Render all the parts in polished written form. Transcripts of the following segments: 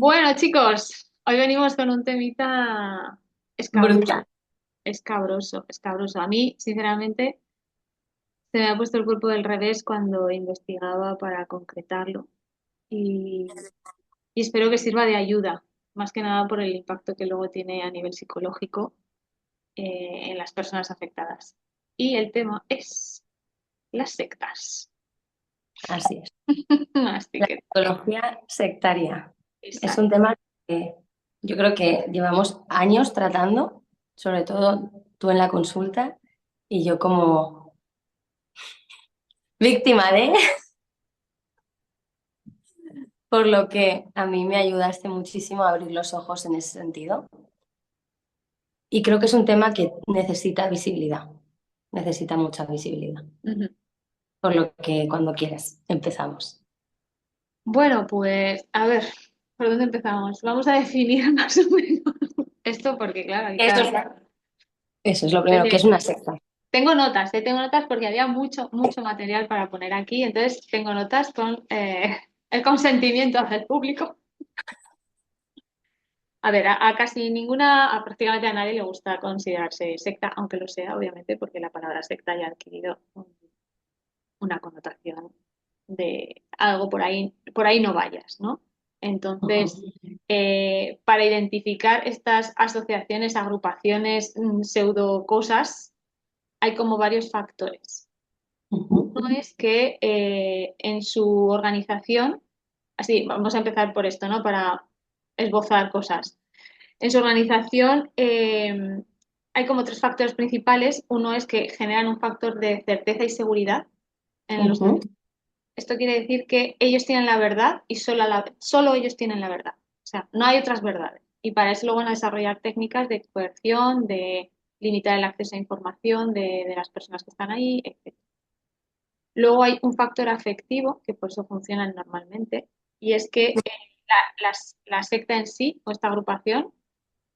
Bueno, chicos, hoy venimos con un temita escabroso, Brutal. escabroso. A mí, sinceramente, se me ha puesto el cuerpo del revés cuando investigaba para concretarlo y, y espero que sirva de ayuda, más que nada por el impacto que luego tiene a nivel psicológico en las personas afectadas. Y el tema es las sectas. Así es. Así La que, psicología sectaria es un exacto. tema que yo creo que llevamos años tratando, sobre todo tú en la consulta y yo como víctima de, por lo que a mí me ayudaste muchísimo a abrir los ojos en ese sentido. Y creo que es un tema que necesita mucha visibilidad. Ujú. Por lo que cuando quieras, empezamos. Bueno, pues a ver, ¿por dónde empezamos? Vamos a definir más o menos esto porque, claro, hay Eso cada... es, eso es lo primero, que es Especie- una secta. tengo notas porque había mucho material para poner aquí, entonces tengo notas con el consentimiento del público. A ver, a casi ninguna, a prácticamente a nadie le gusta considerarse secta, aunque lo sea, obviamente, porque la palabra secta ya ha adquirido una connotación de algo por ahí no vayas, ¿no? Entonces, Ujú. para identificar estas asociaciones, agrupaciones, pseudo cosas, hay como varios factores. Ujú. Uno es que en su organización, así, vamos a empezar por esto, ¿no? Para esbozar cosas. En su organización hay como tres factores principales. Uno es que generan un factor de certeza y seguridad en los... Ujú. Esto quiere decir que ellos tienen la verdad y solo ellos tienen la verdad. O sea, no hay otras verdades. Y para eso luego van a desarrollar técnicas de coerción, de limitar el acceso a información de las personas que están ahí, etc. Luego hay un factor afectivo, que por eso funcionan normalmente, y es que la secta en sí, o esta agrupación,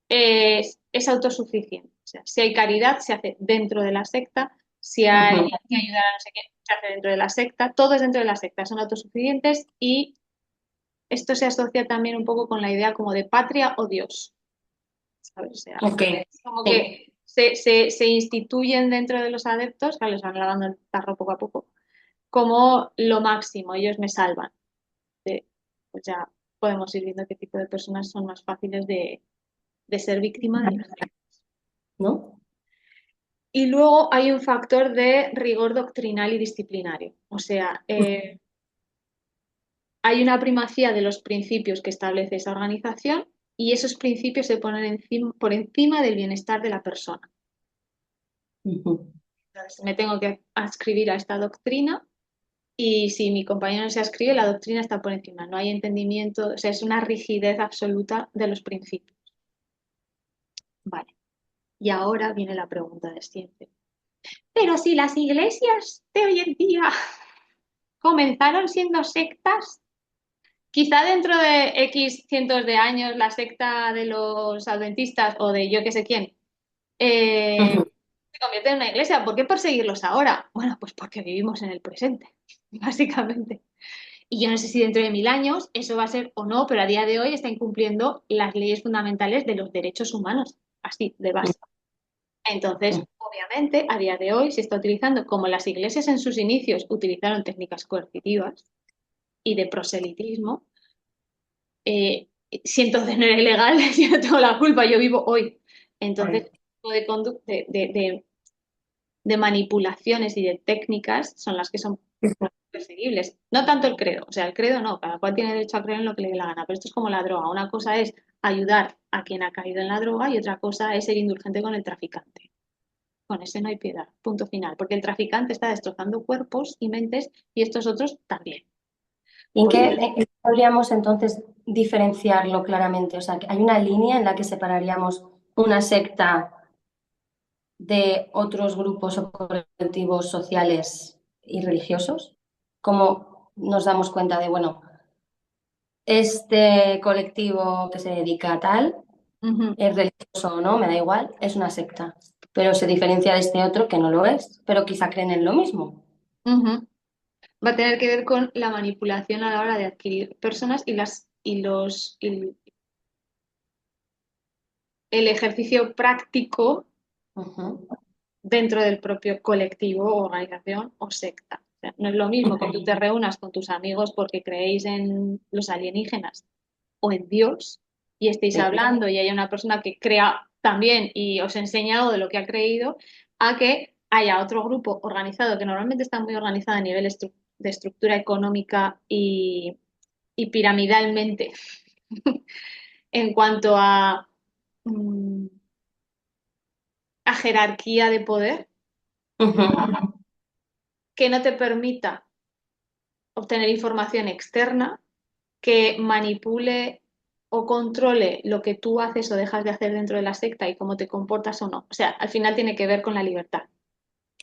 es autosuficiente. O sea, si hay caridad, se hace dentro de la secta, si hay Ujú. que ayudar a no sé qué, se hace dentro de la secta, todo es dentro de la secta, son autosuficientes y esto se asocia también un poco con la idea como de patria o Dios, ¿sabes? O sea, Ok, es como sí. que se instituyen dentro de los adeptos, que les van lavando el tarro poco a poco, como lo máximo, ellos me salvan. Pues ya podemos ir viendo qué tipo de personas son más fáciles de ser víctima de las sectas. ¿No? Y luego hay un factor de rigor doctrinal y disciplinario. O sea, hay una primacía de los principios que establece esa organización y esos principios se ponen por encima del bienestar de la persona. Ujú. Entonces, me tengo que adscribir a esta doctrina y si mi compañero no se adscribe, la doctrina está por encima. No hay entendimiento, o sea, es una rigidez absoluta de los principios. Vale. Y ahora viene la pregunta de siempre. Pero si las iglesias de hoy en día comenzaron siendo sectas, quizá dentro de X cientos de años la secta de los adventistas o de yo que sé quién Ujú. se convierte en una iglesia. ¿Por qué perseguirlos ahora? Bueno, pues porque vivimos en el presente, básicamente. Y yo no sé si dentro de 1000 años eso va a ser o no, pero a día de hoy está incumpliendo las leyes fundamentales de los derechos humanos, así, de base. Entonces, Ujú. obviamente, a día de hoy se está utilizando, como las iglesias en sus inicios utilizaron técnicas coercitivas y de proselitismo, si entonces no era ilegal, yo no tengo la culpa, yo vivo hoy. Entonces, Ay. este tipo de, de manipulaciones y de técnicas son las que son perseguibles. No tanto el credo, o sea, el credo no, cada cual tiene derecho a creer en lo que le dé la gana, pero esto es como la droga. Una cosa es ayudar a quien ha caído en la droga y otra cosa es ser indulgente con el traficante. Con ese no hay piedad, punto final, porque el traficante está destrozando cuerpos y mentes y estos otros también. ¿Y en Por qué, eso, en qué podríamos entonces diferenciarlo claramente? O sea, que hay una línea en la que separaríamos una secta de otros grupos o colectivos sociales y religiosos. ¿Cómo nos damos cuenta de, bueno, este colectivo que se dedica a tal, ujú, es religioso o no, me da igual, es una secta, pero se diferencia de este otro que no lo es, pero quizá creen en lo mismo? ujú. Va a tener que ver con la manipulación a la hora de adquirir personas y las y el ejercicio práctico dentro del propio colectivo, organización o secta. O sea, no es lo mismo que tú te reúnas con tus amigos porque creéis en los alienígenas o en Dios y estéis hablando y haya una persona que crea también y os enseña algo de lo que ha creído, a que haya otro grupo organizado, que normalmente está muy organizado a nivel de estructura económica y piramidalmente en cuanto mm, a jerarquía de poder, que no te permita obtener información externa, que manipule o controle lo que tú haces o dejas de hacer dentro de la secta y cómo te comportas o no. O sea, al final tiene que ver con la libertad.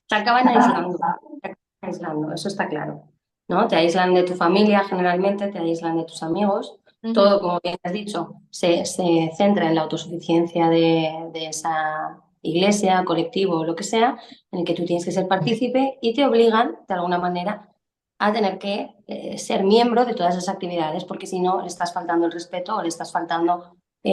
Te acaban aislando, eso está claro, ¿no? Te aíslan de tu familia generalmente, te aíslan de tus amigos. Todo, como bien has dicho, se centra en la autosuficiencia de esa iglesia, colectivo o lo que sea, en el que tú tienes que ser partícipe y te obligan, de alguna manera, a tener que ser miembro de todas esas actividades, porque si no, le estás faltando el respeto o le estás faltando, no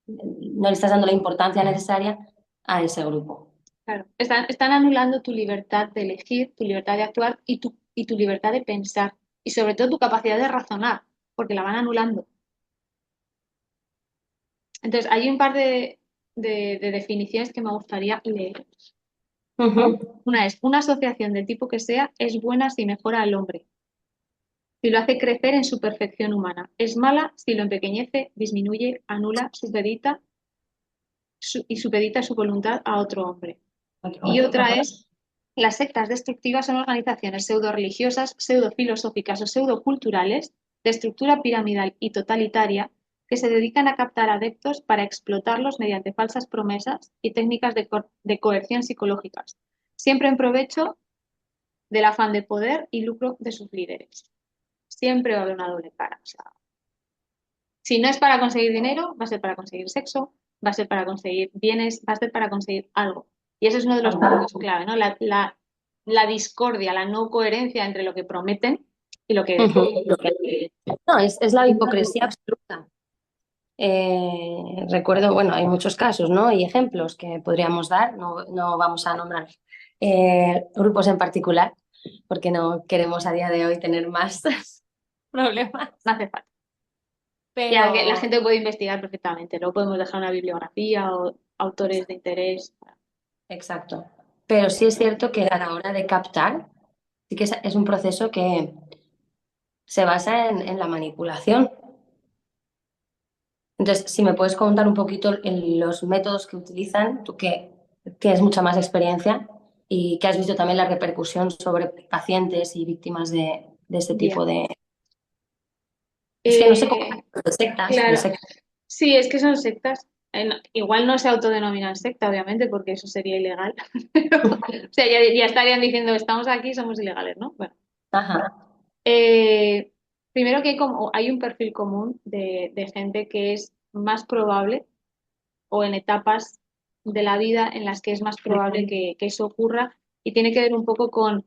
le estás dando la importancia necesaria a ese grupo. Claro, están anulando tu libertad de elegir, tu libertad de actuar y tu libertad de pensar. Y sobre todo tu capacidad de razonar, porque la van anulando. Entonces, hay un par de definiciones que me gustaría leer. Una es, una asociación del tipo que sea es buena si mejora al hombre, si lo hace crecer en su perfección humana. Es mala si lo empequeñece, disminuye, anula, y supedita su voluntad a otro hombre. Y otra es, las sectas destructivas son organizaciones pseudo-religiosas, pseudo-filosóficas o pseudo-culturales de estructura piramidal y totalitaria que se dedican a captar adeptos para explotarlos mediante falsas promesas y técnicas de coerción psicológicas, siempre en provecho del afán de poder y lucro de sus líderes. Siempre va a haber una doble cara. O sea, si no es para conseguir dinero, va a ser para conseguir sexo, va a ser para conseguir bienes, va a ser para conseguir algo. Y ese es uno de los puntos clave, ¿no? La discordia, la no coherencia entre lo que prometen y lo que... No, es la hipocresía absoluta. Recuerdo, bueno, hay muchos casos, ¿no? Y ejemplos que podríamos dar, no vamos a nombrar grupos en particular, porque no queremos a día de hoy tener más problemas. No hace falta. Ya que la Pero, gente puede investigar perfectamente. Luego podemos dejar una bibliografía o autores de interés. exacto. Pero sí es cierto que a la hora de captar, sí que es un proceso que se basa en la manipulación. Entonces, si me puedes contar un poquito en los métodos que utilizan, tú que tienes mucha más experiencia y que has visto también la repercusión sobre pacientes y víctimas de este Bien. tipo de... Es que no sé cómo... Eh, De sectas, de claro. sectas. Sí, es que son sectas. Igual no se autodenominan secta, obviamente, porque eso sería ilegal. O sea, ya estarían diciendo, estamos aquí, somos ilegales, ¿no? Bueno. Ajá. Eh, primero que hay un perfil común de gente que es más probable o en etapas de la vida en las que es más probable que eso ocurra y tiene que ver un poco con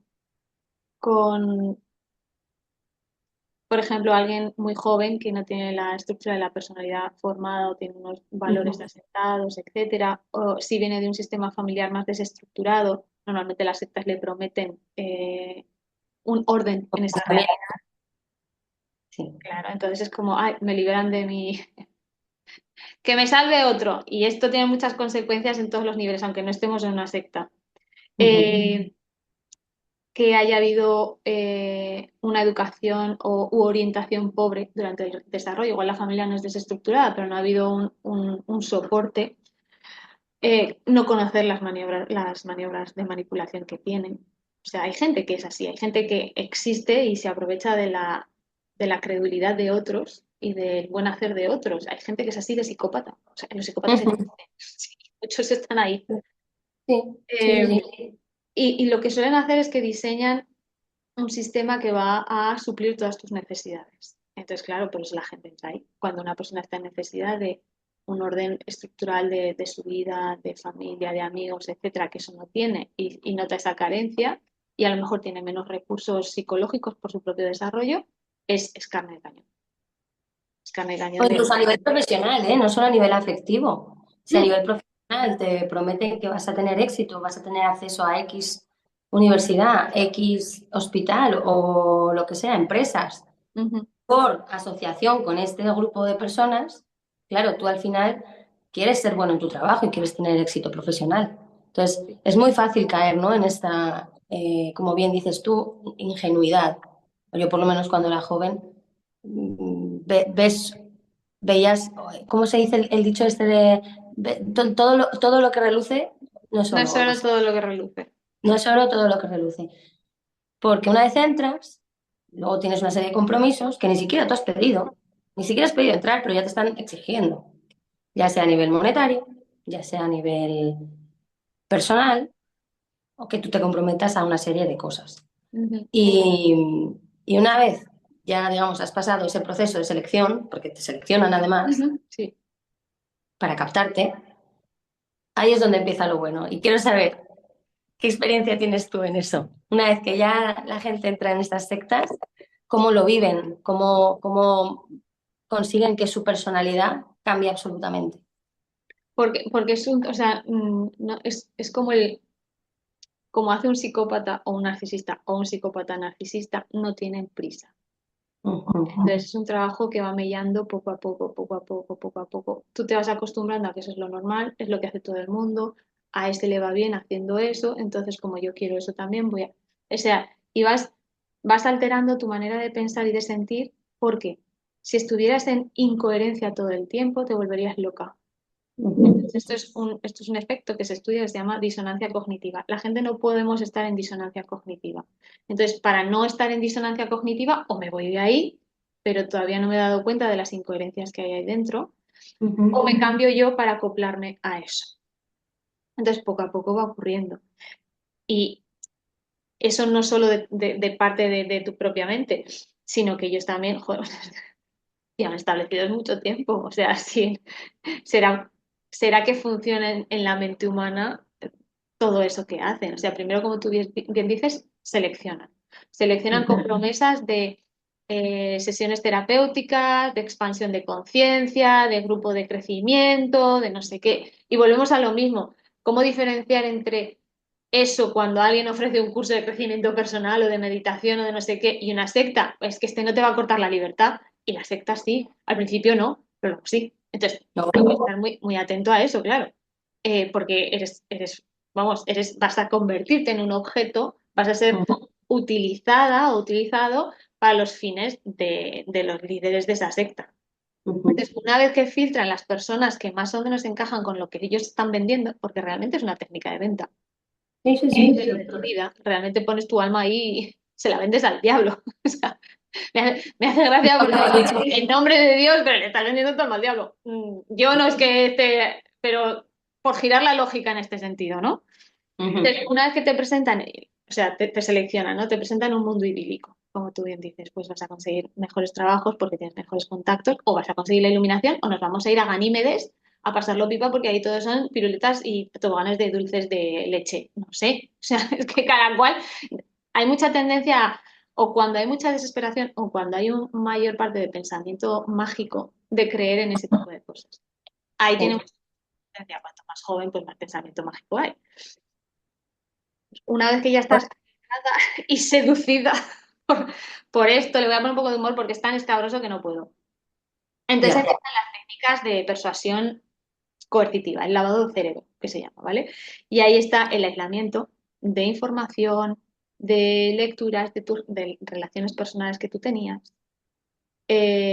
por ejemplo, alguien muy joven que no tiene la estructura de la personalidad formada o tiene unos valores asentados, etcétera, o si viene de un sistema familiar más desestructurado, normalmente las sectas le prometen un orden en esa realidad. Sí. Claro, entonces es como, ay, me liberan de mi... que me salve otro. Y esto tiene muchas consecuencias en todos los niveles, aunque no estemos en una secta. Eh, que haya habido una educación u orientación pobre durante el desarrollo. Igual la familia no es desestructurada, pero no ha habido un soporte. No conocer las maniobras de manipulación que tienen. O sea, hay gente que es así, hay gente que existe y se aprovecha de la credulidad de otros y del buen hacer de otros. Hay gente que es así de psicópata. O sea, los psicópatas existen. Sí, muchos están ahí. Sí, sí, Eh, sí. y lo que suelen hacer es que diseñan un sistema que va a suplir todas tus necesidades. Entonces, claro, por eso la gente entra ahí. Cuando una persona está en necesidad de un orden estructural de su vida, de familia, de amigos, etcétera, que eso no tiene y nota esa carencia y a lo mejor tiene menos recursos psicológicos por su propio desarrollo, es carne de cañón. carne y O cañón de... incluso a nivel profesional, ¿eh? No solo a nivel afectivo. Si a Mm, nivel profesional te prometen que vas a tener éxito, vas a tener acceso a X universidad, X hospital o lo que sea, empresas, ujú. por asociación con este grupo de personas, claro, tú al final quieres ser bueno en tu trabajo y quieres tener éxito profesional. Entonces, es muy fácil caer, ¿no? En esta, como bien dices tú, ingenuidad. Yo por lo menos cuando era joven, veías, ¿cómo se dice el dicho este de todo lo que reluce no es No es oro, algo solo así. todo lo que reluce. No es oro todo lo que reluce. Porque una vez entras, luego tienes una serie de compromisos que ni siquiera tú has pedido, ni siquiera has pedido entrar, pero ya te están exigiendo, ya sea a nivel monetario, ya sea a nivel personal, o que tú te comprometas a una serie de cosas. Ujú, Y una vez ya, digamos, has pasado ese proceso de selección, porque te seleccionan además ujú, sí. para captarte, ahí es donde empieza lo bueno. Y quiero saber, ¿qué experiencia tienes tú en eso? Una vez que ya la gente entra en estas sectas, ¿cómo lo viven? ¿Cómo consiguen que su personalidad cambie absolutamente? Porque es un, o sea, no, es como como hace un psicópata o un narcisista o un psicópata narcisista, no tienen prisa. Ujú, Entonces es un trabajo que va mellando poco a poco, poco a poco, poco a poco. Tú te vas acostumbrando a que eso es lo normal, es lo que hace todo el mundo, a este le va bien haciendo eso, entonces como yo quiero eso también voy a... O sea, vas alterando tu manera de pensar y de sentir, porque si estuvieras en incoherencia todo el tiempo, te volverías loca. ujú, Esto es un efecto que se estudia que se llama disonancia cognitiva. La gente no podemos estar en disonancia cognitiva. Entonces, para no estar en disonancia cognitiva, o me voy de ahí, pero todavía no me he dado cuenta de las incoherencias que hay ahí dentro, o ujú, me cambio yo para acoplarme a eso. Entonces, poco a poco va ocurriendo. Y eso no solo de parte de tu propia mente, sino que ellos también, joder, ya han establecido mucho tiempo. O sea, sí, será, será que funciona en la mente humana todo eso que hacen. O sea, primero, como tú bien dices, seleccionan. Seleccionan con promesas de sesiones terapéuticas, de expansión de conciencia, de grupo de crecimiento, de no sé qué. Y volvemos a lo mismo. ¿Cómo diferenciar entre eso cuando alguien ofrece un curso de crecimiento personal o de meditación o de no sé qué y una secta? Es que este no te va a cortar la libertad y la secta sí. Al principio no, pero luego sí. Entonces, no, hay que estar muy, muy atento a eso, claro. Porque vamos, vas a convertirte en un objeto, vas a ser ujú, utilizada o utilizado para los fines de los líderes de esa secta. ujú. Entonces, una vez que filtran las personas que más o menos encajan con lo que ellos están vendiendo, porque realmente es una técnica de venta, Sí, sí, de lo sí. de tu vida, realmente pones tu alma ahí y se la vendes al diablo. O sea, me hace gracia porque en nombre de Dios, pero le estás vendiendo tu alma al diablo. Yo no es que esté, pero por girar la lógica en este sentido, ¿no? Ujú. Una vez que te presentan, o sea, te seleccionan, ¿no? Te presentan un mundo idílico, como tú bien dices, pues vas a conseguir mejores trabajos porque tienes mejores contactos, o vas a conseguir la iluminación, o nos vamos a ir a Ganímedes a pasarlo pipa porque ahí todos son piruletas y toboganes de dulces de leche. No sé, o sea, es que cada cual, hay mucha tendencia, o cuando hay mucha desesperación, o cuando hay un mayor parte de pensamiento mágico de creer en ese tipo de cosas. Ahí tiene Sí. mucha tendencia, cuanto más joven, pues más pensamiento mágico hay. Una vez que ya estás cansada y seducida por, por esto, le voy a poner un poco de humor porque es tan escabroso que no puedo. Entonces Ya. empiezan las técnicas de persuasión coercitiva, el lavado de cerebro, que se llama, ¿vale? Y ahí está el aislamiento de información, de lecturas, de relaciones personales que tú tenías.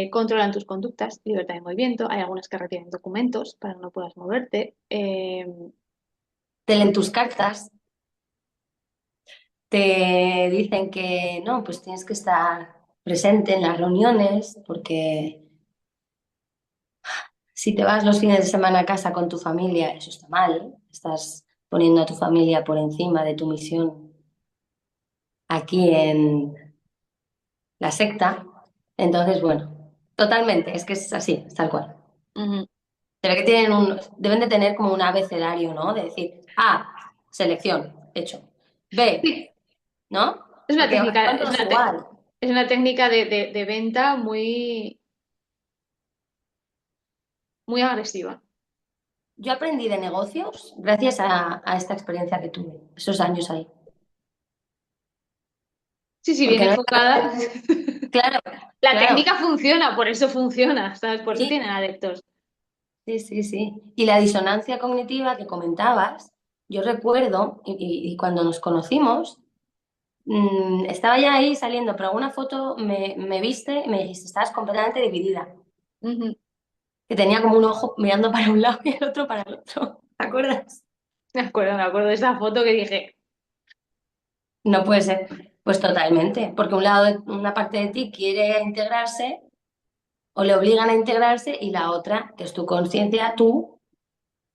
Controlan tus conductas, libertad de movimiento. Hay algunas que retienen documentos para que no puedas moverte. Te leen tus cartas, te dicen que no, pues tienes que estar presente en las reuniones, porque si te vas los fines de semana a casa con tu familia, eso está mal. Estás poniendo a tu familia por encima de tu misión aquí en la secta. Entonces, bueno, totalmente, es que es así, es tal cual. Ujú. Pero que deben de tener como un abecedario, ¿no? De decir, A, selección, hecho. B, Sí, ¿no? es una Porque técnica, van todos igual. es una técnica de venta muy, muy agresiva. Yo aprendí de negocios gracias a esta experiencia que tuve, esos años ahí. Sí, sí, bien Porque no enfocada. claro, La claro, técnica funciona, por eso funciona, ¿sabes? Por eso sí, tienen adeptos. sí, sí, sí. Y la disonancia cognitiva que comentabas, yo recuerdo, y cuando nos conocimos, estaba ya ahí saliendo, pero alguna foto me viste y me dijiste, estabas completamente dividida, Ujú. que tenía como un ojo mirando para un lado y el otro para el otro. ¿Te acuerdas? Me acuerdo de esa foto que dije, No puede ser. Pues totalmente, porque un lado, una parte de ti quiere integrarse o le obligan a integrarse y la otra, que es tu conciencia, tú,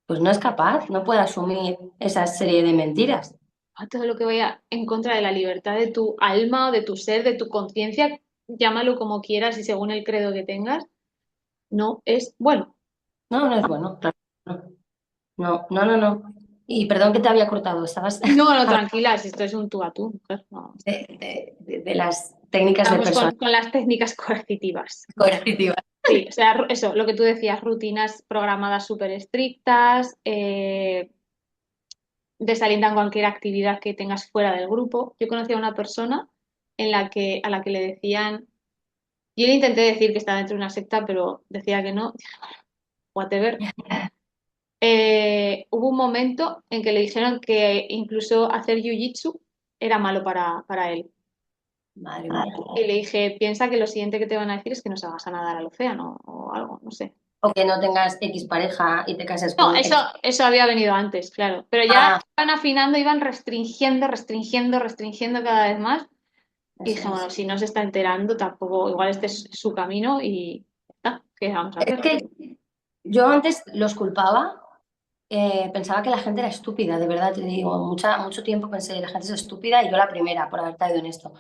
pues no es capaz, no puede asumir esa serie de mentiras. a todo lo que vaya en contra de la libertad de tu alma o de tu ser, de tu conciencia, llámalo como quieras y según el credo que tengas, no es bueno. No, no es bueno, claro. No, no, no, no. No. Y perdón que te había cortado, estabas No, no, hablando tranquila, si esto es un tú a tú, mujer, no. de las técnicas de Estamos persona con las técnicas coercitivas. coercitivas. Sí, o sea, eso, lo que tú decías, rutinas programadas súper estrictas, desalientan cualquier actividad que tengas fuera del grupo. Yo conocí a una persona a la que le decían, yo le intenté decir que estaba dentro de una secta, pero decía que no, whatever. Hubo un momento en que le dijeron que incluso hacer jiu-jitsu era malo para él. Madre mía. Y le dije, piensa que lo siguiente que te van a decir es que no salgas a nadar al océano o algo, no sé. O que no tengas X pareja y te cases No, con X. eso había venido antes, claro. Pero ya Ah, iban afinando, iban restringiendo cada vez más. Y eso dije, bueno, es. si no se está enterando, tampoco, igual este es su camino y ya está, ¿qué vamos a Es hacer? que yo antes los culpaba, pensaba que la gente era estúpida, de verdad te digo, mucho tiempo pensé, la gente es estúpida y yo la primera por haber caído en esto.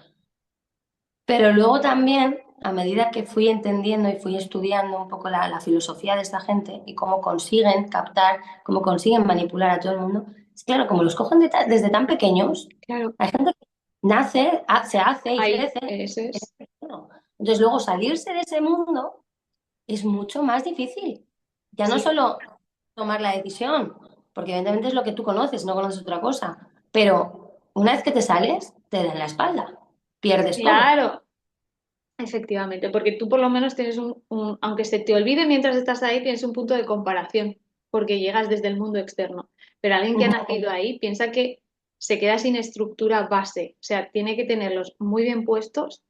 Pero luego también, a medida que fui entendiendo y fui estudiando un poco la filosofía de esta gente y cómo consiguen captar, cómo consiguen manipular a todo el mundo, es claro, como los cogen desde tan pequeños, Claro, hay gente que nace, se hace y ahí, crece eso en es. ese mundo. Entonces luego salirse de ese mundo es mucho más difícil. Ya no Sí, solo tomar la decisión, porque evidentemente es lo que tú conoces, no conoces otra cosa, pero una vez que te sales, te dan la espalda, pierdes todo. claro, efectivamente, porque tú por lo menos tienes aunque se te olvide mientras estás ahí, tienes un punto de comparación, porque llegas desde el mundo externo. Pero alguien que ha nacido ahí piensa que se queda sin estructura base, o sea, tiene que tenerlos muy bien puestos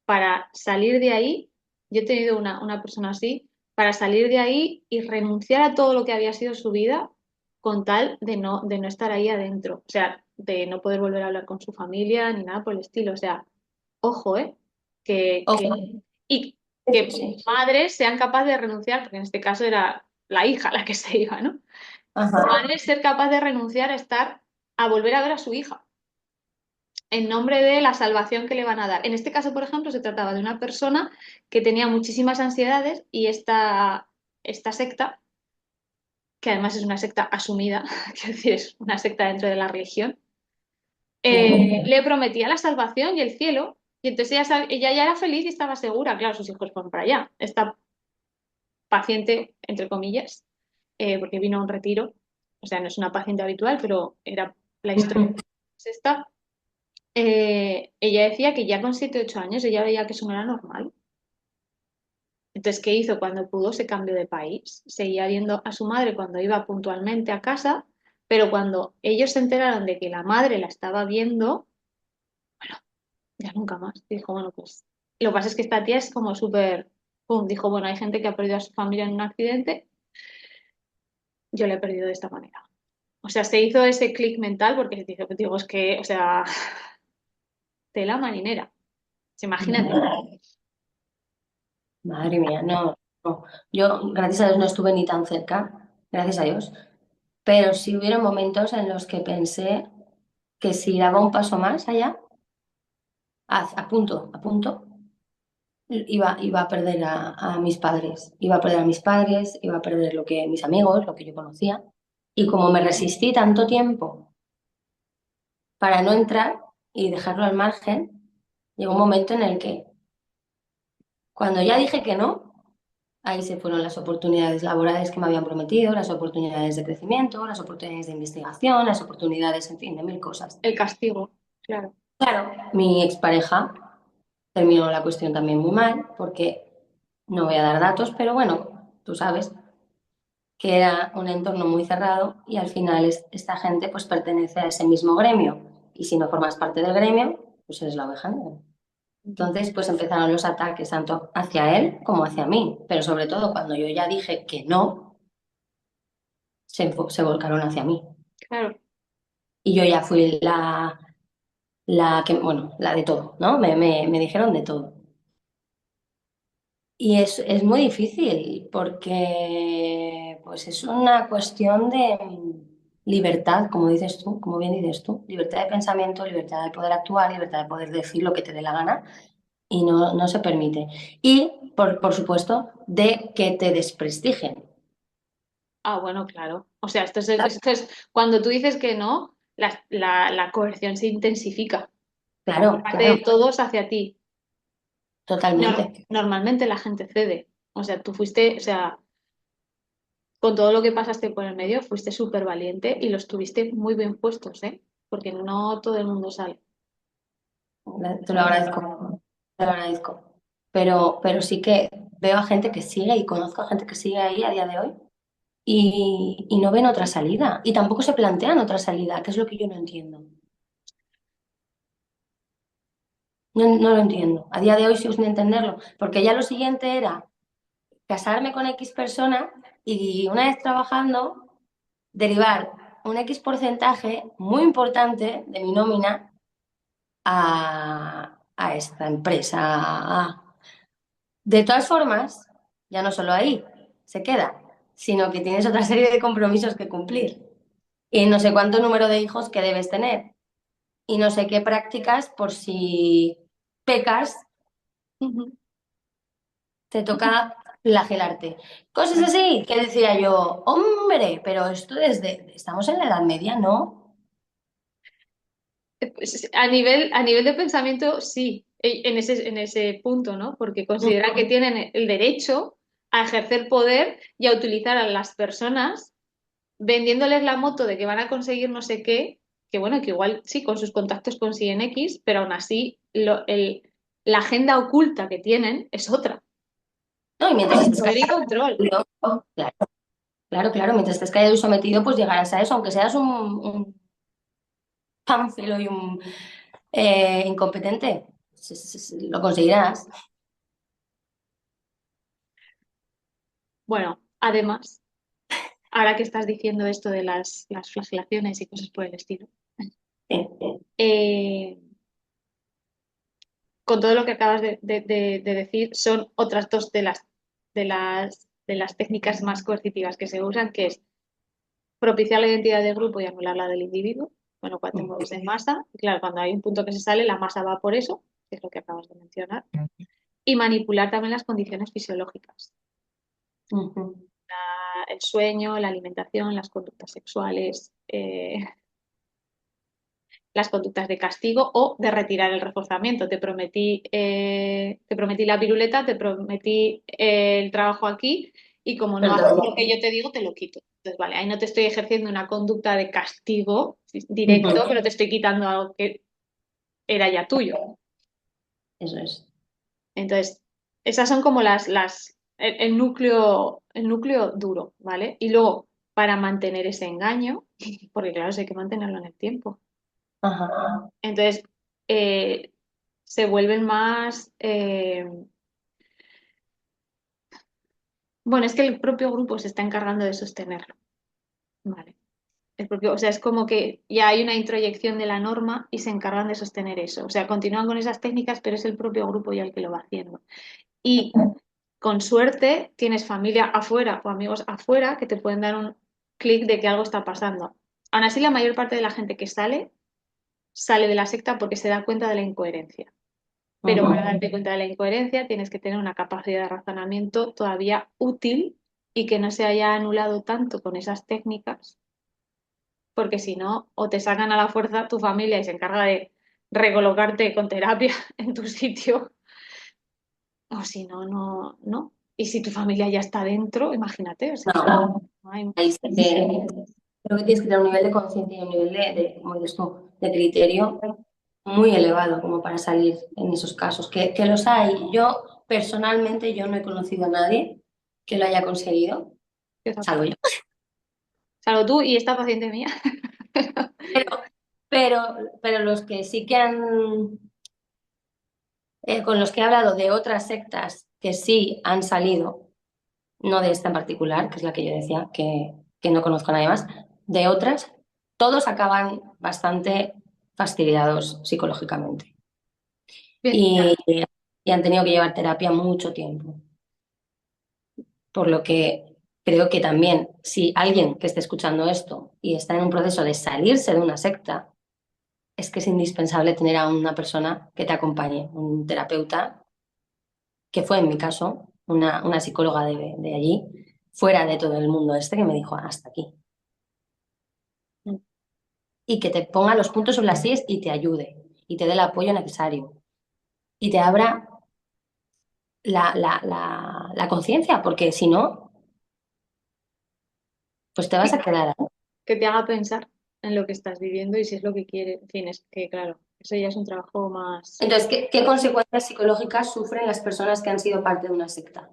para salir de ahí. Yo he tenido una persona así, para salir de ahí y renunciar a todo lo que había sido su vida con tal de no estar ahí adentro, o sea, de no poder volver a hablar con su familia ni nada por el estilo, o sea, ojo, ¿eh? Ojo, Y sí, que sí. madres sean capaces de renunciar, porque en este caso era la hija la que se iba, ¿no? Ajá. Madres ser capaz de renunciar a estar, a volver a ver a su hija en nombre de la salvación que le van a dar. En este caso, por ejemplo, se trataba de una persona que tenía muchísimas ansiedades y esta secta, que además es una secta asumida, quiero decir, es una secta dentro de la religión, le prometía la salvación y el cielo. Y entonces ella ya era feliz y estaba segura. Claro, sus hijos fueron para allá. Esta paciente, entre comillas, porque vino a un retiro, o sea, no es una paciente habitual, pero era la historia es esta. Ella decía que ya con 7 8 años ella veía que eso no era normal. Entonces, ¿qué hizo? Cuando pudo, se cambió de país. Seguía viendo a su madre cuando iba puntualmente a casa, pero cuando ellos se enteraron de que la madre la estaba viendo, ya nunca más. Dijo, bueno, pues lo que pasa es que esta tía es como súper, pum, dijo, bueno, hay gente que ha perdido a su familia en un accidente, yo la he perdido de esta manera. O sea, se hizo ese clic mental porque se dijo, digo, es que, o sea, tela marinera. Imagínate. Madre mía, no, no. Yo, gracias a Dios, no estuve ni tan cerca, gracias a Dios. Pero sí hubieron momentos en los que pensé que si daba un paso más allá, a punto, iba a perder a mis padres. Iba a perder a mis padres, iba a perder lo que mis amigos, lo que yo conocía. Y como me resistí tanto tiempo para no entrar y dejarlo al margen, llegó un momento en el que, cuando ya dije que no, Ahí se fueron las oportunidades laborales que me habían prometido, las oportunidades de crecimiento, las oportunidades de investigación, las oportunidades, en fin, de mil cosas. El castigo, claro. Claro, mi expareja terminó la cuestión también muy mal, porque no voy a dar datos, pero bueno, tú sabes que era un entorno muy cerrado y al final esta gente pues pertenece a ese mismo gremio. Y si no formas parte del gremio, pues eres la oveja negra. Ujú. Entonces, pues empezaron los ataques tanto hacia él como hacia mí, pero sobre todo cuando yo ya dije que no, se volcaron hacia mí. Claro. Y yo ya fui la que, bueno, la de todo, ¿no? Me dijeron de todo. Y es muy difícil porque pues es una cuestión de libertad, como dices tú, como bien dices tú, libertad de pensamiento, libertad de poder actuar, libertad de poder decir lo que te dé la gana y no se permite. Y, por supuesto, de que te desprestigien. Ah, bueno, claro. O sea, esto es cuando tú dices que no, la coerción se intensifica por Claro, parte claro, de todos hacia ti. totalmente. Normalmente la gente cede. O sea, tú fuiste, o sea, con todo lo que pasaste por el medio, fuiste súper valiente y los tuviste muy bien puestos, ¿eh? Porque no todo el mundo sale. Te lo agradezco, te lo agradezco. Pero sí que veo a gente que sigue y conozco a gente que sigue ahí a día de hoy y no ven otra salida. Y tampoco se plantean otra salida, que es lo que yo no entiendo. No lo entiendo. A día de hoy sigo sin entenderlo, porque ya lo siguiente era casarme con X persona y una vez trabajando, derivar un X porcentaje muy importante de mi nómina a esta empresa. De todas formas, ya no solo ahí se queda, sino que tienes otra serie de compromisos que cumplir. Y no sé cuánto número de hijos que debes tener. Y no sé qué prácticas por si pecas, Ujú. te toca flagelarte. Cosas así que decía yo, hombre, pero esto estamos en la Edad Media, ¿no? Pues, a nivel de pensamiento, sí, en ese punto, ¿no? Porque consideran que tienen el derecho a ejercer poder y a utilizar a las personas vendiéndoles la moto de que van a conseguir no sé qué, que bueno, que igual sí, con sus contactos consiguen X, pero aún así la agenda oculta que tienen es otra. ¿No? Y mientras estés Poder y control. callado, claro, claro, claro, mientras estés callado y sometido, pues llegarás a eso, aunque seas un pánfilo y un incompetente, lo conseguirás. Bueno, además, ahora que estás diciendo esto de las flagelaciones y cosas por el estilo, eh, con todo lo que acabas de decir, son otras dos de las técnicas más coercitivas que se usan, que es propiciar la identidad del grupo y anular la del individuo, con lo cual te mueves en masa. Y claro, cuando hay un punto que se sale, la masa va por eso, que es lo que acabas de mencionar. Y manipular también las condiciones fisiológicas, Ujú. el sueño, la alimentación, las conductas sexuales, las conductas de castigo o de retirar el reforzamiento. Te prometí la piruleta, te prometí el trabajo aquí y como no haces lo que yo te digo, te lo quito. Entonces, vale, ahí no te estoy ejerciendo una conducta de castigo directo, Ujú. pero te estoy quitando algo que era ya tuyo. Eso es. Entonces, esas son como el núcleo duro, ¿vale? Y luego, para mantener ese engaño, porque claro, eso hay que mantenerlo en el tiempo. Ajá. Entonces, eh, se vuelven más... bueno, es que el propio grupo se está encargando de sostenerlo, ¿vale? O sea, es como que ya hay una introyección de la norma y se encargan de sostener eso. O sea, continúan con esas técnicas, pero es el propio grupo ya el que lo va haciendo. Y con suerte tienes familia afuera o amigos afuera que te pueden dar un clic de que algo está pasando. Aún así, la mayor parte de la gente que sale de la secta porque se da cuenta de la incoherencia. Pero para Ujú. darte cuenta de la incoherencia tienes que tener una capacidad de razonamiento todavía útil y que no se haya anulado tanto con esas técnicas, porque si no, o te sacan a la fuerza tu familia y se encarga de recolocarte con terapia en tu sitio, o si no, no, no. Y si tu familia ya está dentro, imagínate, o sea, No, no hay- ahí sí que creo que tienes que tener un nivel de conciencia y un nivel como dices tú, de criterio muy elevado como para salir en esos casos, que los hay. Yo, personalmente, yo no he conocido a nadie que lo haya conseguido, salvo yo. salvo tú y esta paciente mía. Pero, pero, pero los que sí que han, con los que he hablado de otras sectas que sí han salido, no de esta en particular, que es la que yo decía, que no conozco a nadie más, de otras, todos acaban bastante fastidiados psicológicamente Bien, y, y han tenido que llevar terapia mucho tiempo. Por lo que creo que también, si alguien que esté escuchando esto y está en un proceso de salirse de una secta, es que es indispensable tener a una persona que te acompañe, un terapeuta, que fue en mi caso, una psicóloga de allí, fuera de todo el mundo este, que me dijo hasta aquí. Y que te ponga los puntos sobre las sillas y te ayude y te dé el apoyo necesario y te abra la conciencia, porque si no, pues te vas a quedar ahí. que te haga pensar en lo que estás viviendo y si es lo que quieres. En fin, es que claro, eso ya es un trabajo más. Entonces, ¿qué consecuencias psicológicas sufren las personas que han sido parte de una secta?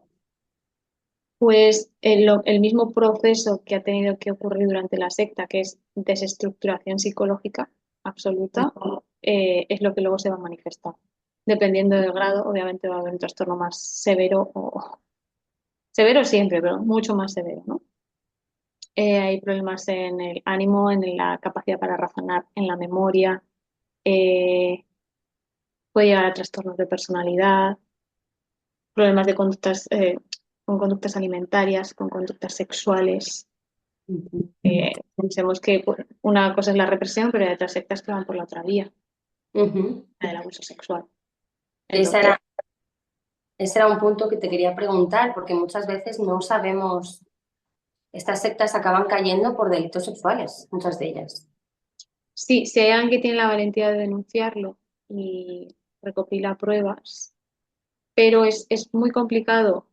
Pues el mismo proceso que ha tenido que ocurrir durante la secta, que es desestructuración psicológica absoluta, es lo que luego se va a manifestar. Dependiendo del grado, obviamente va a haber un trastorno más severo o severo siempre, pero mucho más severo, ¿no? Hay problemas en el ánimo, en la capacidad para razonar, en la memoria, eh, puede llegar a trastornos de personalidad, problemas de conductas, con conductas alimentarias, con conductas sexuales. Ujú. Pensemos que pues, una cosa es la represión, pero hay otras sectas que van por la otra vía, Ujú. la del abuso sexual. Ese Entonces, era, ese era un punto que te quería preguntar, porque muchas veces no sabemos, estas sectas acaban cayendo por delitos sexuales, muchas de ellas. sí, si hay alguien que tiene la valentía de denunciarlo y recopila pruebas, pero es muy complicado.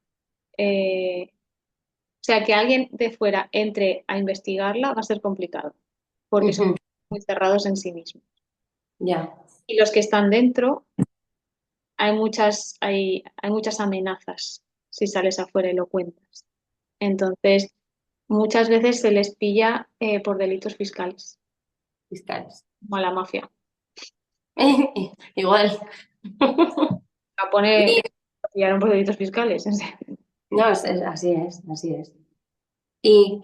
O sea, que alguien de fuera entre a investigarla va a ser complicado, porque son Ujú. muy cerrados en sí mismos. Ya. Y los que están dentro, hay muchas amenazas si sales afuera y lo cuentas. Entonces, muchas veces se les pilla por delitos fiscales, Fiscales. como a la mafia. Igual. La pone, Y, la pillaron por delitos fiscales. En serio. no, así es, así es. ¿Y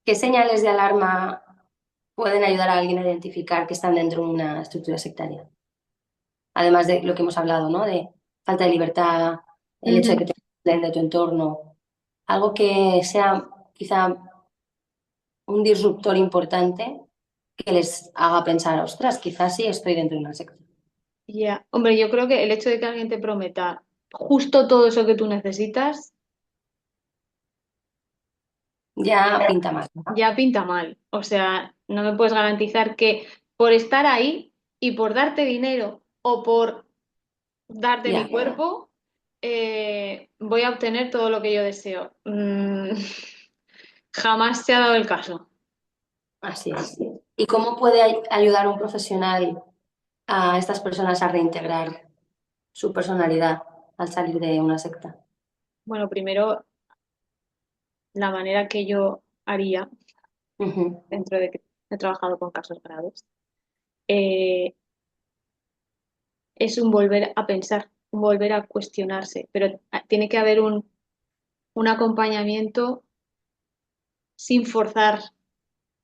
qué señales de alarma pueden ayudar a alguien a identificar que están dentro de una estructura sectaria? Además de lo que hemos hablado, ¿no? De falta de libertad, el hecho de Ujú. que te aíslen de tu entorno, algo que sea quizá un disruptor importante que les haga pensar, ostras, quizás sí estoy dentro de una secta. Ya. Hombre, yo creo que el hecho de que alguien te prometa justo todo eso que tú necesitas, Ya pinta mal, ¿no? ya pinta mal. O sea, no me puedes garantizar que por estar ahí y por darte dinero o por darte mi Ya, cuerpo, voy a obtener todo lo que yo deseo. Jamás se ha dado el caso. así es. ¿Y cómo puede ayudar un profesional a estas personas a reintegrar su personalidad al salir de una secta? Bueno, primero, la manera que yo haría, Ujú, dentro de que he trabajado con casos graves, eh, es un volver a pensar, un volver a cuestionarse, pero tiene que haber un acompañamiento sin forzar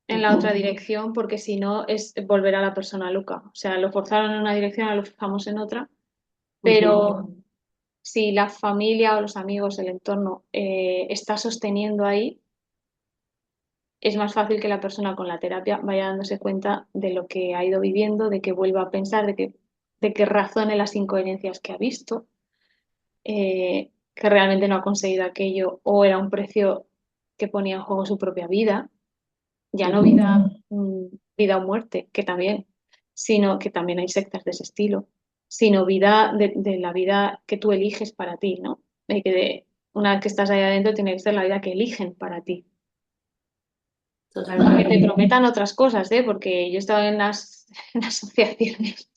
en la otra ujú, dirección, porque si no es volver a la persona loca. O sea, lo forzaron en una dirección, ahora lo forzamos en otra, ujú, pero si la familia o los amigos, el entorno está sosteniendo ahí, es más fácil que la persona con la terapia vaya dándose cuenta de lo que ha ido viviendo, de que vuelva a pensar, de que razone las incoherencias que ha visto, que realmente no ha conseguido aquello o era un precio que ponía en juego su propia vida, ya no ujú. vida, vida o muerte, que también, sino que también hay sectas de ese estilo, sino vida de la vida que tú eliges para ti, ¿no? una vez que estás ahí adentro, tiene que ser la vida que eligen para ti. Que te Totalmente. prometan otras cosas, ¿eh? Porque yo he estado en las en asociaciones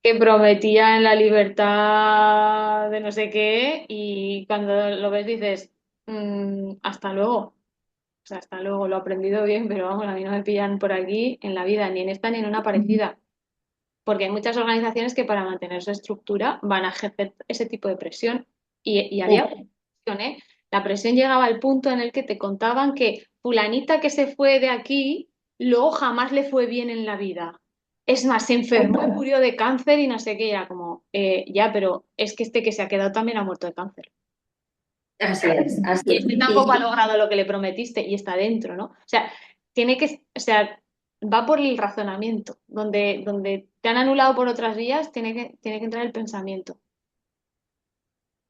que prometían la libertad de no sé qué y cuando lo ves dices, hasta luego. O sea, hasta luego, lo he aprendido bien, pero vamos, a mí no me pillan por aquí en la vida, ni en esta ni en una parecida. Porque hay muchas organizaciones que para mantener su estructura van a ejercer ese tipo de presión. Y había presión, ¿eh? La presión llegaba al punto en el que te contaban que fulanita que se fue de aquí, luego jamás le fue bien en la vida. Es más, se enfermó y murió de cáncer y no sé qué, y era como, ya, pero es que este que se ha quedado también ha muerto de cáncer. Así es, así Y es. este tampoco ha logrado lo que le prometiste y está dentro, ¿no? O sea, tiene que, o sea, va por el razonamiento. Donde te han anulado por otras vías, tiene que entrar el pensamiento.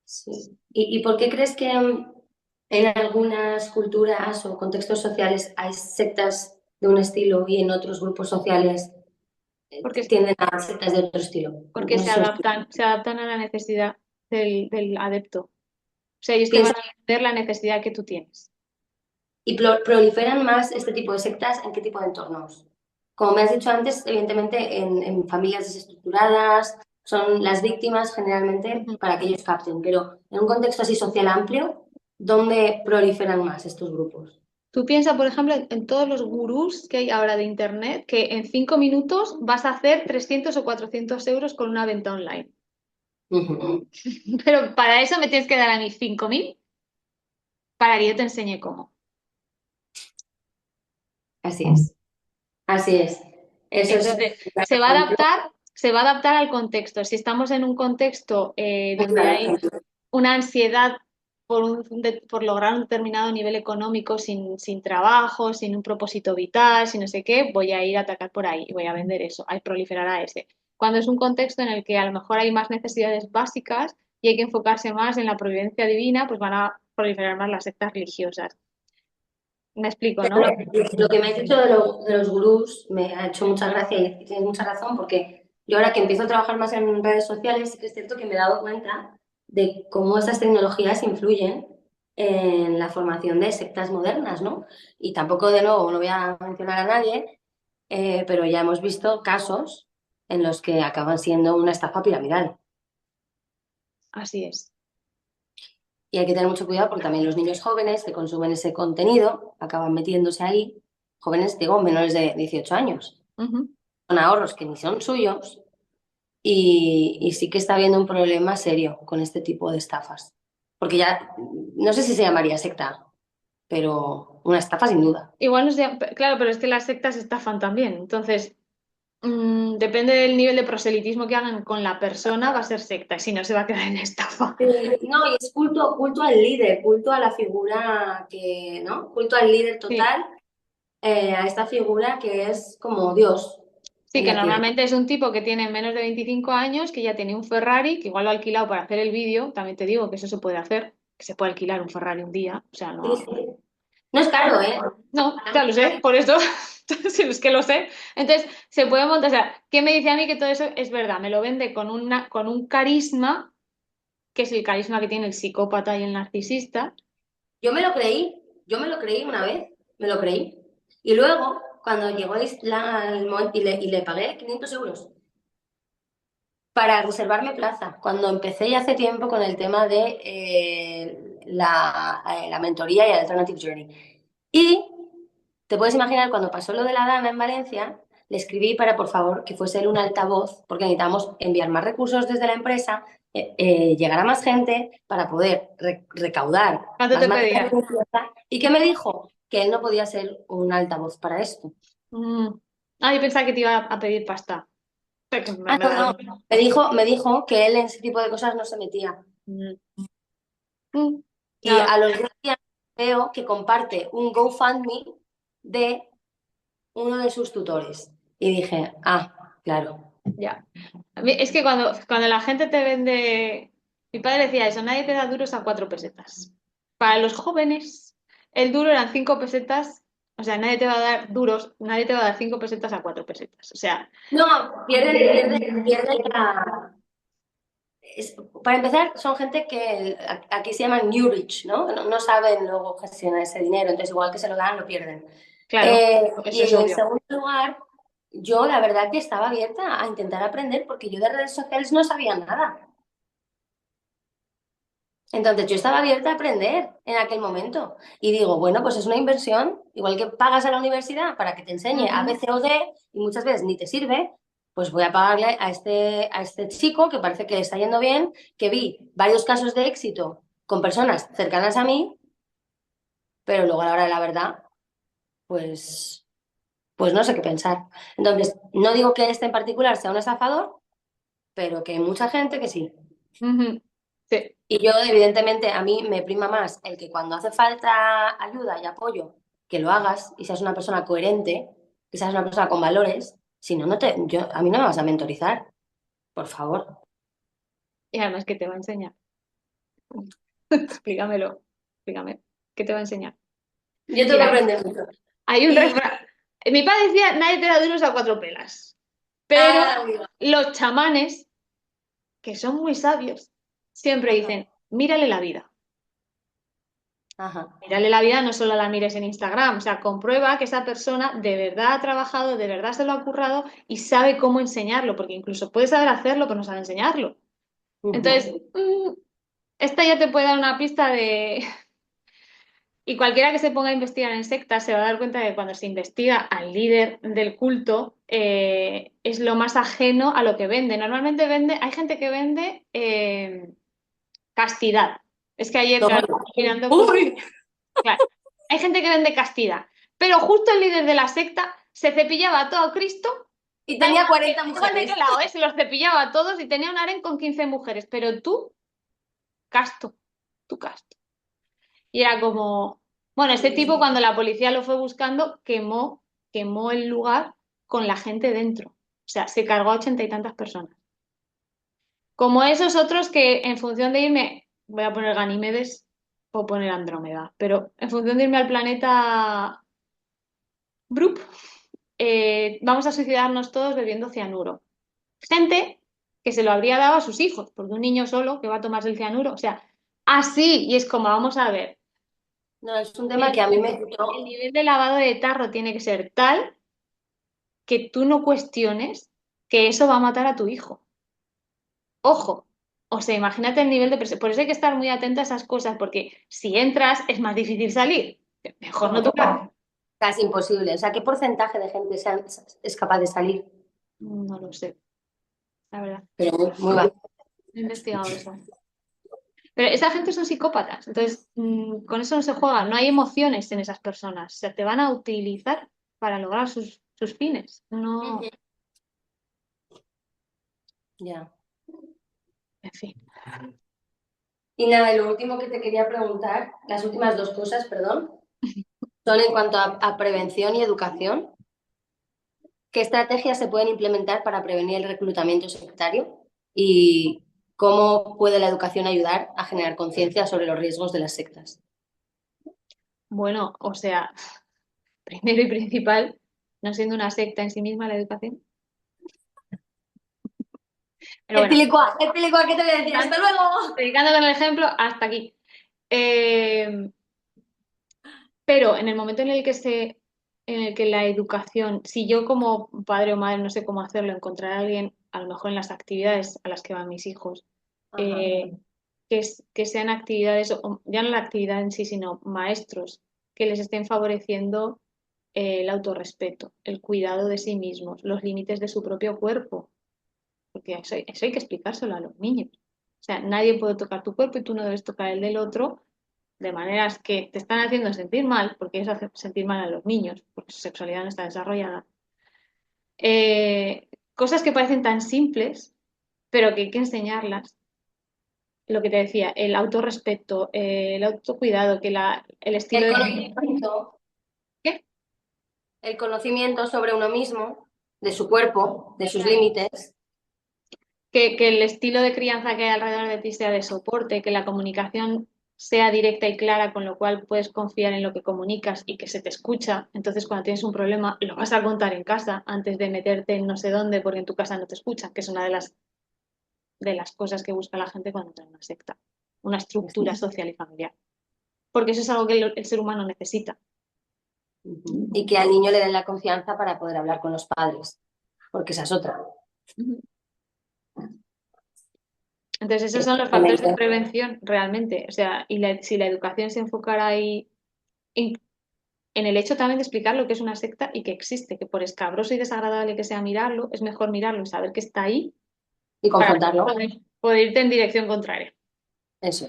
Sí. ¿Y por qué crees que en algunas culturas o contextos sociales hay sectas de un estilo y en otros grupos sociales Porque, tienden a sectas de otro estilo? porque No sé si me explico. se adaptan a la necesidad del adepto. O sea, ellos te van Piensa- a entender la necesidad que tú tienes. ¿Y proliferan más este tipo de sectas en qué tipo de entornos? Como me has dicho antes, evidentemente en familias desestructuradas son las víctimas generalmente Ujú. para que ellos capten, pero en un contexto así social amplio, ¿dónde proliferan más estos grupos? Tú piensas, por ejemplo, en todos los gurús que hay ahora de Internet, que en 5 minutos vas a hacer 300 o 400 euros con una venta online. Ujú. Pero para eso me tienes que dar a mí 5.000 para que yo te enseñe cómo. Así es, así es. Eso es Entonces, se va a adaptar al contexto. Si estamos en un contexto donde hay una ansiedad por lograr un determinado nivel económico sin trabajo, sin un propósito vital, sin no sé qué, voy a ir a atacar por ahí y voy a vender eso, a proliferar a ese. Cuando es un contexto en el que a lo mejor hay más necesidades básicas y hay que enfocarse más en la providencia divina, pues van a proliferar más las sectas religiosas. Me explico, ¿no? Lo que me has dicho de los gurús me ha hecho mucha gracia y tienes mucha razón porque yo ahora que empiezo a trabajar más en redes sociales, sí que es cierto que me he dado cuenta de cómo estas tecnologías influyen en la formación de sectas modernas, ¿no? Y tampoco, de nuevo, no voy a mencionar a nadie, pero ya hemos visto casos en los que acaban siendo una estafa piramidal. Así es. Y hay que tener mucho cuidado porque también los niños jóvenes que consumen ese contenido acaban metiéndose ahí, jóvenes, digo, menores de 18 años, Ujú. con ahorros que ni son suyos y sí que está habiendo un problema serio con este tipo de estafas. Porque ya, no sé si se llamaría secta, pero una estafa sin duda. Igual no sé, claro, pero es que las sectas estafan también. Entonces, depende del nivel de proselitismo que hagan con la persona, va a ser secta, si no se va a quedar en estafa. No, y es culto, culto al líder, culto a la figura que, ¿no? Culto al líder Sí, total, a esta figura que es como Dios sí, en que la tierra. normalmente es un tipo que tiene menos de 25 años, que ya tiene un Ferrari, que igual lo ha alquilado para hacer el vídeo. También te digo que eso se puede hacer, que se puede alquilar un Ferrari un día. O sea, Sí, no. sí. No es caro, ¿eh? No, ya lo sé, por eso, si es que lo sé. Entonces, se puede montar, o sea, ¿qué me dice a mí que todo eso es verdad? Me lo vende con un carisma, que es el carisma que tiene el psicópata y el narcisista. Yo me lo creí una vez, me lo creí. Y luego, cuando llegó el momento y le pagué 500 euros para reservarme plaza, cuando empecé ya hace tiempo con el tema de la mentoría y el Alternative Journey. Y te puedes imaginar, cuando pasó lo de la Dana en Valencia, le escribí para, por favor, que fuese él un altavoz, porque necesitamos enviar más recursos desde la empresa, llegar a más gente para poder recaudar ¿Cuánto más te material pedía? de limpieza. ¿Y qué me dijo? Que él no podía ser un altavoz para esto. Mm. Ah, yo pensaba que te iba a pedir pasta. Pero que Ah, me no, da no. igual. Me dijo que él en ese tipo de cosas no se metía. Mm. Mm. Y Nada, a los 2 días veo que comparte un GoFundMe de uno de sus tutores. Y dije, ah, claro. ya. Es que cuando la gente te vende. Mi padre decía eso, nadie te da duros a 4 pesetas. Para los jóvenes, el duro eran 5 pesetas. O sea, nadie te va a dar duros, nadie te va a dar 5 pesetas a 4 pesetas. O sea, No, pierde para empezar, son gente que aquí se llaman new rich, ¿no? No saben luego gestionar ese dinero, entonces igual que se lo dan, lo pierden. Claro, Y eso es en obvio. segundo lugar, yo la verdad que estaba abierta a intentar aprender porque yo de redes sociales no sabía nada. Entonces yo estaba abierta a aprender en aquel momento. Y digo, bueno, pues es una inversión, igual que pagas a la universidad para que te enseñe A, B, Ujú. C o D y muchas veces ni te sirve, pues voy a pagarle a este chico que parece que le está yendo bien, que vi varios casos de éxito con personas cercanas a mí, pero luego a la hora de la verdad, pues, pues no sé qué pensar. Entonces, no digo que este en particular sea un estafador, pero que hay mucha gente que sí. Ujú. Sí. Y yo, evidentemente, a mí me prima más el que cuando hace falta ayuda y apoyo, que lo hagas y seas una persona coherente, que seas una persona con valores. Si no, a mí no me vas a mentorizar, por favor. Y además, ¿qué te va a enseñar? Explícamelo, explícame. ¿Qué te va a enseñar? Yo tengo que Mira, aprender mucho. hay un Y, refrán. Mi padre decía, nadie te da duros a cuatro pelas. Pero amiga. los chamanes, que son muy sabios, siempre Ajá, dicen, mírale la vida. ajá. Mírale la vida, no solo la mires en Instagram, o sea, comprueba que esa persona de verdad ha trabajado, de verdad se lo ha currado y sabe cómo enseñarlo, porque incluso puede saber hacerlo, pero no sabe enseñarlo. Entonces, Ujú. esta ya te puede dar una pista de... Y cualquiera que se ponga a investigar en sectas se va a dar cuenta de que cuando se investiga al líder del culto es lo más ajeno a lo que vende. Normalmente vende, hay gente que vende castidad. Es que ayer, claro, Toma. mirando Uy. claro, hay gente que vende castidad, pero justo el líder de la secta se cepillaba a todo Cristo, Y tenía 40 da igual de qué mujeres. lado, se los cepillaba a todos y tenía un harén con 15 mujeres, pero tú, casto, tú casto. Y era como, bueno, este tipo cuando la policía lo fue buscando, quemó el lugar con la gente dentro. O sea, se cargó a ochenta y tantas personas. Como esos otros que en función de irme, voy a poner Ganímedes o poner Andrómeda, pero en función de irme al planeta Brup, vamos a suicidarnos todos bebiendo cianuro. Gente que se lo habría dado a sus hijos, porque un niño solo que va a tomarse el cianuro, o sea, así, y es como, vamos a ver, No, es un tema el, que a mí me el quitó. nivel de lavado de tarro tiene que ser tal que tú no cuestiones que eso va a matar a tu hijo. Ojo, o sea, imagínate el nivel de presión. Por eso hay que estar muy atenta a esas cosas, porque si entras es más difícil salir. Mejor no tocar. Casi imposible. O sea, ¿qué porcentaje de gente es capaz de salir? No lo sé, la verdad. Pero muy bajo. No he investigado eso. Pero esa gente son psicópatas, entonces con eso no se juega, no hay emociones en esas personas, o sea, te van a utilizar para lograr sus fines. No, Ujú. Ya. en fin. Y nada, y lo último que te quería preguntar, las últimas dos cosas, perdón, son en cuanto a prevención y educación. ¿Qué estrategias se pueden implementar para prevenir el reclutamiento sectario? ¿Y cómo puede la educación ayudar a generar conciencia sobre los riesgos de las sectas? Bueno, o sea, primero y principal, no siendo una secta en sí misma la educación. Pero bueno, Etilicua, ¿qué te voy a decir? ¡Hasta luego! predicando con el ejemplo, hasta aquí. Eh, pero en el momento en el que la educación, si yo como padre o madre no sé cómo hacerlo, encontrar a alguien, a lo mejor en las actividades a las que van mis hijos, Ajá. eh, que sean actividades, ya no la actividad en sí, sino maestros que les estén favoreciendo el autorrespeto, el cuidado de sí mismos, los límites de su propio cuerpo, porque eso hay que explicárselo a los niños. O sea, nadie puede tocar tu cuerpo y tú no debes tocar el del otro de maneras que te están haciendo sentir mal, porque eso hace sentir mal a los niños, porque su sexualidad no está desarrollada. Cosas que parecen tan simples, pero que hay que enseñarlas. Lo que te decía, el autorrespeto, el autocuidado, el estilo El de... conocimiento, ¿Qué? el conocimiento sobre uno mismo, de su cuerpo, de sus límites. Que el estilo de crianza que hay alrededor de ti sea de soporte, que la comunicación sea directa y clara, con lo cual puedes confiar en lo que comunicas y que se te escucha. Entonces, cuando tienes un problema, lo vas a contar en casa antes de meterte en no sé dónde porque en tu casa no te escuchan, que es una de de las cosas que busca la gente cuando entra en una secta, una estructura social y familiar. Porque eso es algo que el ser humano necesita. Y que al niño le den la confianza para poder hablar con los padres, porque esa es otra. Entonces, esos son los factores de prevención realmente. O sea, si la educación se enfocara ahí en el hecho también de explicar lo que es una secta y que existe, que por escabroso y desagradable que sea mirarlo, es mejor mirarlo y saber que está ahí Y para confrontarlo. poder irte en dirección contraria. Eso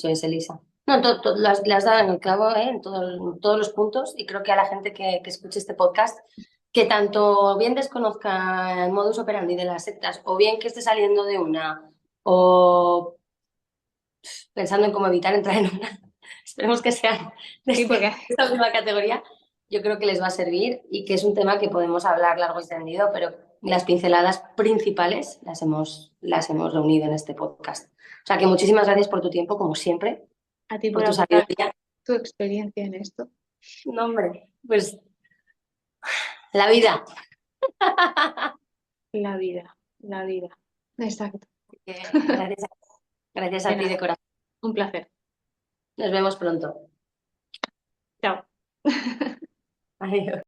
es, Elisa. No, las has dado en el clavo, en todos los puntos, y creo que a la gente que escuche este podcast, que tanto bien desconozca el modus operandi de las sectas, o bien que esté saliendo de una, o pensando en cómo evitar entrar en una, esperemos que sea de Sí, porque esta misma categoría, yo creo que les va a servir y que es un tema que podemos hablar largo y tendido, pero las pinceladas principales las hemos reunido en este podcast. O sea que muchísimas gracias por tu tiempo, como siempre, a ti por por tu aportar sabiduría. tu experiencia en esto. No, hombre, pues la vida. La vida, la vida. Exacto. Gracias, gracias De a ti nada, de corazón. un placer. Nos vemos pronto. Chao. Adiós.